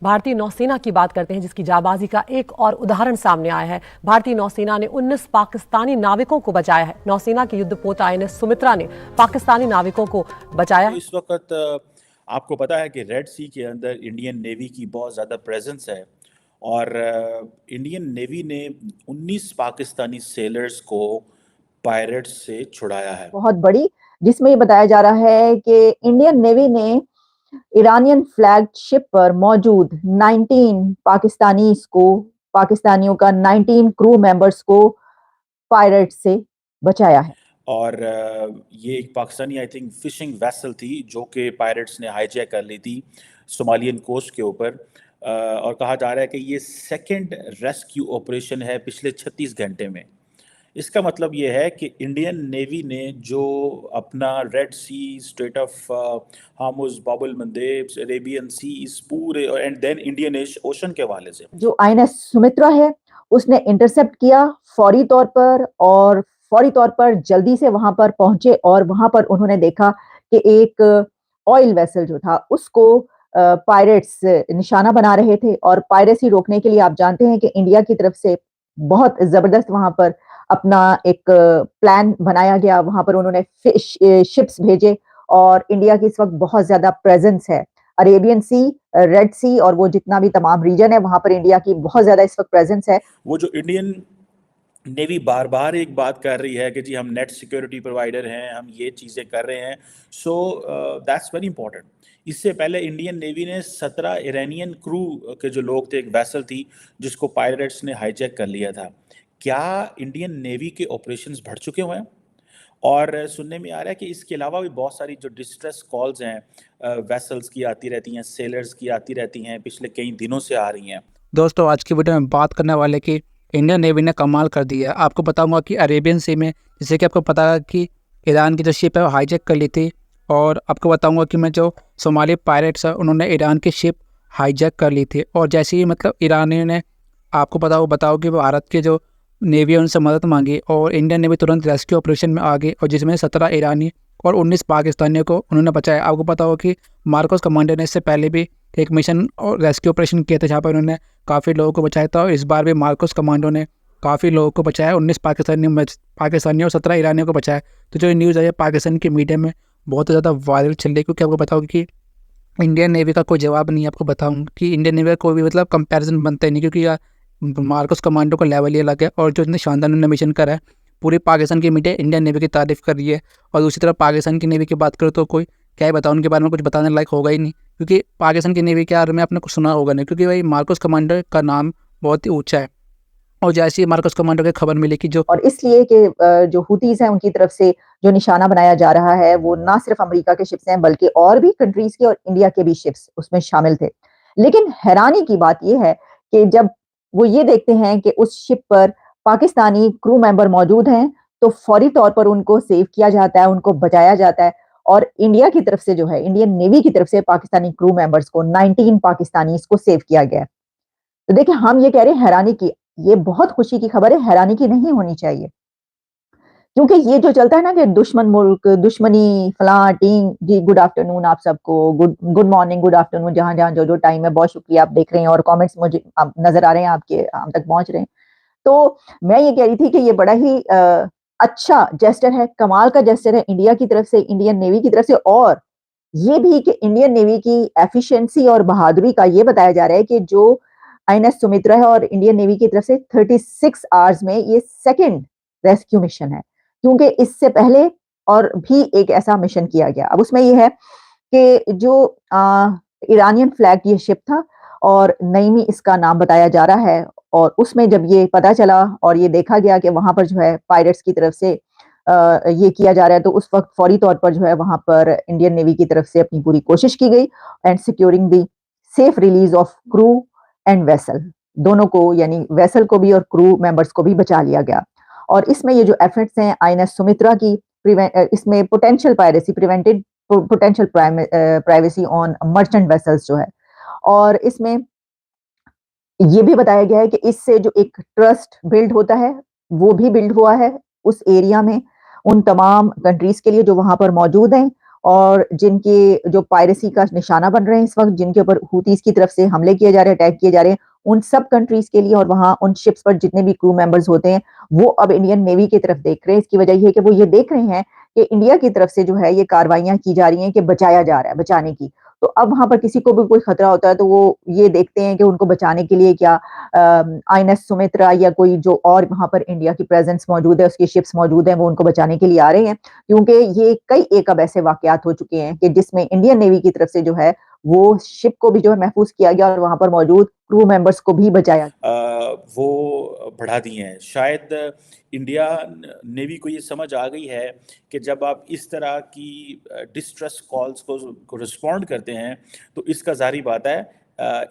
भारतीय नौसेना की बात करते हैं, जिसकी जाबाजी का एक और उदाहरण सामने आया है। भारतीय नौसेना ने 19 पाकिस्तानी नाविकों को बचाया है। नौसेना के युद्धपोत INS सुमित्रा ने पाकिस्तानी नाविकों को बचाया। तो इस वक्त आपको पता है कि रेड सी के अंदर इंडियन नेवी की बहुत ज़्यादा प्रेजेंस है और इंडियन नेवी ने 19 पाकिस्तानी सेलर्स को पायरेट्स से छुड़ाया है। बहुत बड़ी, जिसमें ये बताया जा रहा है कि इंडियन नेवी ने ईरानियन फ्लैग शिप पर मौजूद 19 पाकिस्तानियों का 19 क्रू मेंबर्स को पायरेट से बचाया है। और ये एक Pakistani I think fishing vessel थी जो कि पायरेट्स ने हाईजैक कर ली थी सोमालियन कोस्ट के ऊपर। और कहा जा रहा है कि ये सेकंड रेस्क्यू ऑपरेशन है पिछले 36 घंटे में। इसका मतलब ये है कि इंडियन नेवी ने जो अपना Red Sea, Strait of Hormuz, Bab el Mandeb, Arabian Sea, इस पूरे एंड देन इंडियन ओशन के हवाले से जो INS सुमित्रा है उसने इंटरसेप्ट किया फौरी तौर पर, और फौरी तौर पर जल्दी से वहां पर पहुंचे और वहां पर उन्होंने देखा कि एक ऑयल वेसल जो था उसको पायरेट्स निशाना बना रहे थे। और पायरेसी रोकने के लिए आप जानते हैं कि इंडिया की तरफ से बहुत जबरदस्त वहां पर अपना एक प्लान बनाया गया। वहां पर उन्होंने शिप्स भेजे और इंडिया की इस वक्त बहुत ज्यादा प्रेजेंस है अरेबियन सी, रेड सी और वो जितना भी तमाम रीजन है वहां पर इंडिया की बहुत ज्यादा इस वक्त प्रेजेंस है। वो जो इंडियन नेवी बार बार एक बात कर रही है कि जी हम नेट सिक्योरिटी प्रोवाइडर हैं, हम ये चीज़ें कर रहे हैं, सो दैट्स वेरी इंपॉर्टेंट। इससे पहले इंडियन नेवी ने 17 ईरानियन क्रू के जो लोग थे, एक वेसल थी जिसको पायरेट्स ने हाईजैक कर लिया था। क्या इंडियन नेवी के ऑपरेशंस बढ़ चुके हुए हैं? और सुनने में आ रहा है कि इसके अलावा भी बहुत सारी जो डिस्ट्रेस कॉल्स हैं वेसल्स की आती रहती हैं, सेलर्स की आती रहती हैं, पिछले कई दिनों से आ रही हैं। दोस्तों, आज की वीडियो में बात करने वाले कि इंडियन नेवी ने कमाल कर दी है। आपको बताऊंगा कि अरेबियन सी में, जैसे कि आपको पता है कि ईरान की जो शिप है वो हाईजैक कर ली थी, और आपको बताऊंगा कि मैं जो सोमाली पायरेट्स है उन्होंने ईरान की शिप हाईजैक कर ली थी। और जैसे ही मतलब ईरानियों ने, आपको बताओ कि भारत के जो नेवी है उनसे मदद मांगी और इंडियन नेवी तुरंत रेस्क्यू ऑपरेशन में आ गई, और जिसमें 17 ईरानी और 19 पाकिस्तानियों को उन्होंने बचाया। आपको पता हो कि मार्कोस कमांडो ने इससे पहले भी एक मिशन और रेस्क्यू ऑपरेशन किया था जहाँ पर उन्होंने काफ़ी लोगों को बचाया था, और इस बार भी मार्कोस कमांडो ने काफ़ी लोगों को बचाया। 19 पाकिस्तानियों और 17 ईरानियों को बचाया। तो जो न्यूज़ है पाकिस्तान की मीडिया में बहुत ज़्यादा वायरल चल रही है, क्योंकि आपको बताओ कि इंडियन नेवी का कोई जवाब नहीं है। आपको बताऊँ कि इंडियन नेवी का कोई भी मतलब कंपैरिजन बनता ही नहीं, क्योंकि यार मार्कोस कमांडो का लेवल ही अलग है, और जो इतने शानदार उन्होंने मिशन करा है, पूरी पाकिस्तान की मीडिया इंडियन नेवी की तारीफ कर रही है। और दूसरी तरफ पाकिस्तान की नेवी की बात करो तो कोई क्या ही बताओ, उनके बारे में कुछ बताने लायक होगा ही नहीं, क्योंकि पाकिस्तान की नेवी के बारे में आपने कुछ सुना होगा नहीं, क्योंकि भाई मार्कोस कमांडो का नाम बहुत ही ऊंचा है। और जैसे ही मार्कोस कमांडो की खबर मिली कि जो, और इसलिए कि जो हुतीज हैं उनकी तरफ से जो निशाना बनाया जा रहा है वो ना सिर्फ अमेरिका के शिप्स हैं बल्कि और भी कंट्रीज के और इंडिया के भी शिप्स उसमें शामिल थे। लेकिन हैरानी की बात यह है कि जब वो ये देखते हैं कि उस शिप पर पाकिस्तानी क्रू मेंबर मौजूद हैं तो फौरी तौर पर उनको सेव किया जाता है, उनको बचाया जाता है। और इंडिया की तरफ से जो है, इंडियन नेवी की तरफ से पाकिस्तानी क्रू मेंबर्स को 19 पाकिस्तानी को सेव किया गया। तो देखिए, हम ये कह रहे हैं हैरानी की, ये बहुत खुशी की खबर है, हैरानी की नहीं होनी चाहिए। क्योंकि ये जो चलता है ना कि दुश्मन मुल्क, दुश्मनी, फलां टीम, जी गुड आफ्टरनून आप सबको, गुड मॉर्निंग, गुड आफ्टरनून, जहां जहां जो जो टाइम है, बहुत शुक्रिया आप देख रहे हैं और कमेंट्स मुझे नजर आ रहे हैं आपके, हम तक पहुंच रहे हैं। तो मैं ये कह रही थी कि ये बड़ा ही अच्छा जेस्टर है, कमाल का जेस्टर है इंडिया की तरफ से, इंडियन नेवी की तरफ से। और ये भी कि इंडियन नेवी की एफिशिएंसी और बहादुरी का ये बताया जा रहा है कि जो INS सुमित्रा है और इंडियन नेवी की तरफ से 36 आवर्स में ये सेकंड रेस्क्यू मिशन है, क्योंकि इससे पहले और भी एक ऐसा मिशन किया गया। अब उसमें ये है कि जो ईरानियन फ्लैग ये शिप था और नईमी इसका नाम बताया जा रहा है, और उसमें जब ये पता चला और ये देखा गया कि वहां पर जो है पायरेट्स की तरफ से ये किया जा रहा है, तो उस वक्त फौरी तौर पर जो है वहां पर इंडियन नेवी की तरफ से अपनी पूरी कोशिश की गई and securing the safe release of crew and vessel, दोनों को, यानी वेसल को भी और क्रू मेंबर्स को भी बचा लिया गया। और इसमें ये जो एफर्ट्स हैं INS सुमित्रा की, इसमें potential piracy prevented, potential privacy on merchant vessels जो है, और इसमें ये भी बताया गया है कि इससे जो एक ट्रस्ट बिल्ड होता है वो भी बिल्ड हुआ है उस एरिया में, उन तमाम कंट्रीज के लिए जो वहां पर मौजूद हैं, और जिनके जो पायरेसी का निशाना बन रहे हैं इस वक्त, जिनके ऊपर हूतीज की तरफ से हमले किए जा रहे हैं, अटैक किए जा रहे हैं, उन सब कंट्रीज के लिए और वहां उन शिप्स पर जितने भी क्रू मेंबर्स होते हैं वो अब इंडियन नेवी की तरफ देख रहे हैं। इसकी वजह ये है कि वो ये देख रहे हैं कि इंडिया की तरफ से जो है ये कार्रवाइयां की जा रही हैं कि बचाया जा रहा है, बचाने की। तो अब वहां पर किसी को भी कोई खतरा होता है तो वो ये देखते हैं कि उनको बचाने के लिए क्या आईएनएस सुमित्रा या कोई जो और वहां पर इंडिया की प्रेजेंस मौजूद है, उसकी शिप्स मौजूद हैं, वो उनको बचाने के लिए आ रहे हैं। क्योंकि ये कई एक अब ऐसे वाकयात हो चुके हैं कि जिसमें इंडियन नेवी की तरफ से जो है वो शिप को भी जो है महफूज किया गया और वहां पर मौजूद क्रू मेंबर्स को भी बचाया वो बढ़ा दिए हैं। शायद इंडिया नेवी को ये समझ आ गई है कि जब आप इस तरह की डिस्ट्रेस कॉल्स को रिस्पॉन्ड करते हैं तो इसका जाहिर बात है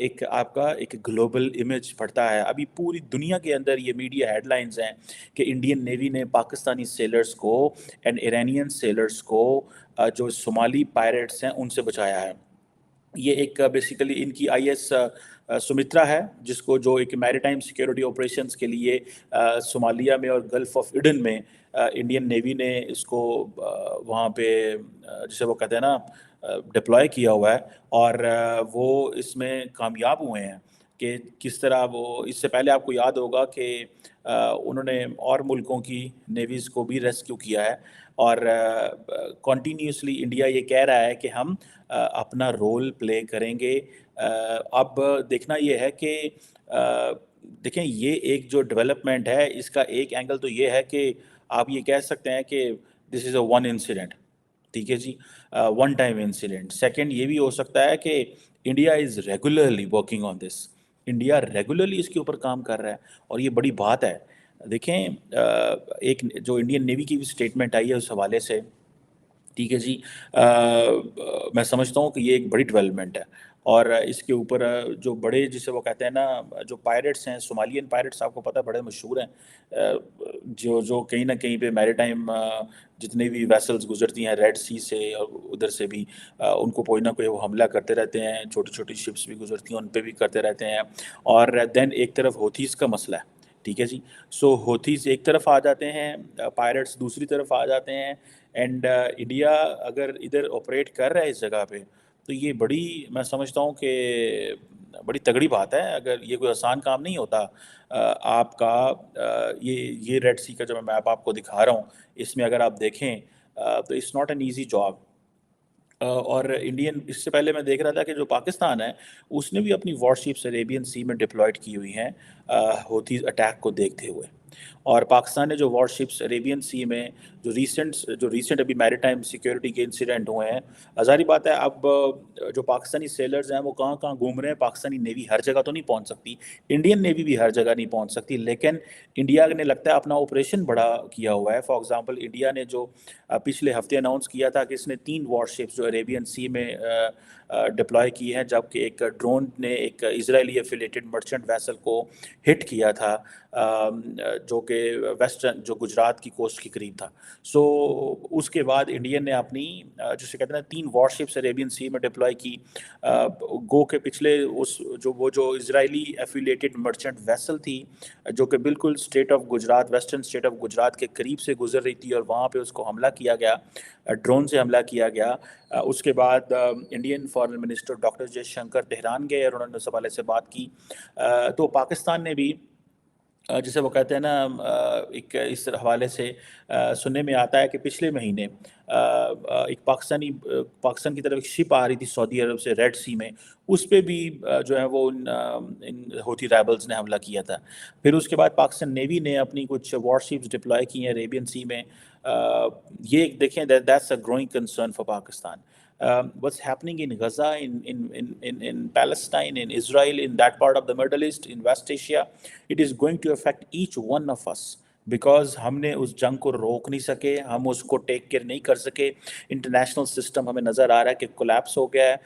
एक आपका एक ग्लोबल इमेज पड़ता है। अभी पूरी दुनिया के अंदर ये मीडिया हेडलाइंस हैं कि इंडियन नेवी ने पाकिस्तानी सेलर्स को एंड ईरानियन सेलर्स को जो सोमाली पायरेट्स हैं उनसे बचाया है। ये एक बेसिकली इनकी आईएस सुमित्रा है, जिसको जो एक मैरीटाइम सिक्योरिटी ऑपरेशंस के लिए सोमालिया में और गल्फ ऑफ ईडन में इंडियन नेवी ने इसको वहाँ पे जिसे वो कहते हैं ना डिप्लॉय किया हुआ है और वो इसमें कामयाब हुए हैं कि किस तरह वो इससे पहले आपको याद होगा कि उन्होंने और मुल्कों की नेवीज़ को भी रेस्क्यू किया है और कॉन्टीन्यूसली इंडिया ये कह रहा है कि हम अपना रोल प्ले करेंगे। अब देखना ये है कि देखें ये एक जो डेवलपमेंट है इसका एक एंगल तो ये है कि आप ये कह सकते हैं कि this is a one incident, ठीक है जी, वन टाइम इंसिडेंट। सेकंड ये भी हो सकता है कि India is regularly working on this, India regularly इसके ऊपर काम कर रहा है और ये बड़ी बात है। देखें एक जो इंडियन नेवी की भी स्टेटमेंट आई है उस हवाले से, ठीक है जी, मैं समझता हूँ कि ये एक बड़ी डेवलपमेंट है और इसके ऊपर जो बड़े जिसे वो कहते हैं ना जो पायरेट्स हैं, सोमालियन पायरेट्स आपको पता है बड़े मशहूर हैं, जो जो कहीं ना कहीं पे मैरीटाइम जितने भी वेसल्स गुजरती हैं रेड सी से और उधर से भी उनको कोई ना कोई वो हमला करते रहते हैं, छोटी छोटी शिप्स भी गुजरती हैं उन पे भी करते रहते हैं। और देन एक तरफ होथीज़ का मसला है, ठीक है जी। सो होथीज़ एक तरफ आ जाते हैं, पायरेट्स दूसरी तरफ आ जाते हैं एंड इंडिया अगर इधर ऑपरेट कर रहा है इस जगह पे तो ये बड़ी मैं समझता हूँ कि बड़ी तगड़ी बात है। अगर ये कोई आसान काम नहीं होता आपका ये रेड सी का जो मैं मैप आपको दिखा रहा हूँ इसमें अगर आप देखें तो it's not an easy job. और इंडियन इससे पहले मैं देख रहा था कि जो पाकिस्तान है उसने भी अपनी वॉरशिप्स अरेबियन सी में डिप्लॉयड की हुई हैं हौथी अटैक को देखते हुए। और पाकिस्तान ने जो वॉरशिप्स अरेबियन सी में जो रीसेंट अभी मैरीटाइम सिक्योरिटी के इंसिडेंट हुए हैं, ज़ाहिर बात है अब जो पाकिस्तानी सेलर्स हैं वो कहाँ कहाँ घूम रहे हैं। पाकिस्तानी नेवी हर जगह तो नहीं पहुँच सकती, इंडियन नेवी भी हर जगह नहीं पहुँच सकती, लेकिन इंडिया ने लगता है अपना ऑपरेशन बड़ा किया हुआ है। फॉर एग्ज़ाम्पल इंडिया ने जो पिछले हफ्ते अनाउंस किया था कि इसने 3 वॉरशिप्स जो अरेबियन सी में डिप्लॉय की हैं, जबकि एक ड्रोन ने एक इजरायली एफिलेटेड मर्चेंट वेसल को हिट किया था जो कि वेस्टर्न जो गुजरात की कोस्ट के करीब था। सो उसके बाद इंडियन ने अपनी जिसे कहते हैं 3 वॉरशिप्स अरेबियन सी में डिप्लॉय की। गो के पिछले उस जो इजरायली एफिलेटेड मर्चेंट वेसल थी जो कि बिल्कुल state of Gujarat western state of Gujarat के करीब से गुजर रही थी और वहाँ पे उसको हमला किया गया, ड्रोन से हमला किया गया। उसके बाद Indian foreign minister doctor Jaishankar Tehran गए और उन्होंने उस हवाले से बात की। तो पाकिस्तान ने भी जिसे वो कहते हैं ना एक इस हवाले से सुनने में आता है कि पिछले महीने एक पाकिस्तान की तरफ एक शिप आ रही थी सऊदी अरब से रेड सी में, उस पे भी जो है वो इन हौथी रेबल्स ने हमला किया था। फिर उसके बाद पाकिस्तान नेवी ने अपनी कुछ वॉरशिप्स डिप्लॉय की हैं अरेबियन सी में। ये देखें that's a growing concern for Pakistan. What's happening in Gaza, in Palestine, in Israel, in that part of the Middle East, in West Asia, it is going to affect each one of us. Because हमने उस जंग को रोक नहीं सके, हम उसको take care नहीं कर सके। इंटरनेशनल सिस्टम हमें नज़र आ रहा है कि कोलैप्स हो गया है।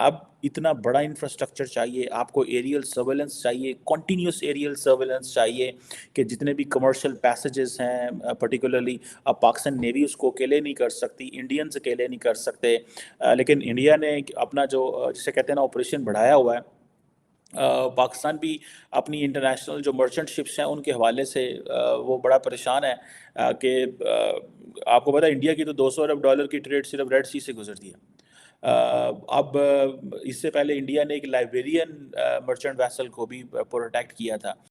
अब इतना बड़ा इंफ्रास्ट्रक्चर चाहिए, आपको एरियल सर्वेलेंस चाहिए, कॉन्टीन्यूस एरियल सर्वेलेंस चाहिए कि जितने भी कमर्शियल पैसेजेस हैं पर्टिकुलरली अब पाकिस्तान नेवी उसको अकेले नहीं कर सकती, इंडियंस अकेले नहीं कर सकते। लेकिन इंडिया ने अपना जो जिसे कहते हैं ना ऑपरेशन बढ़ाया हुआ है पाकिस्तान भी अपनी इंटरनेशनल जो मर्चेंट शिप्स हैं उनके हवाले से वो बड़ा परेशान है कि आपको पता है इंडिया की तो 200 अरब डॉलर की ट्रेड सिर्फ रेड सी से गुजरती है। अब इससे पहले इंडिया ने एक लाइबेरियन मर्चेंट वेसल को भी प्रोटेक्ट किया था।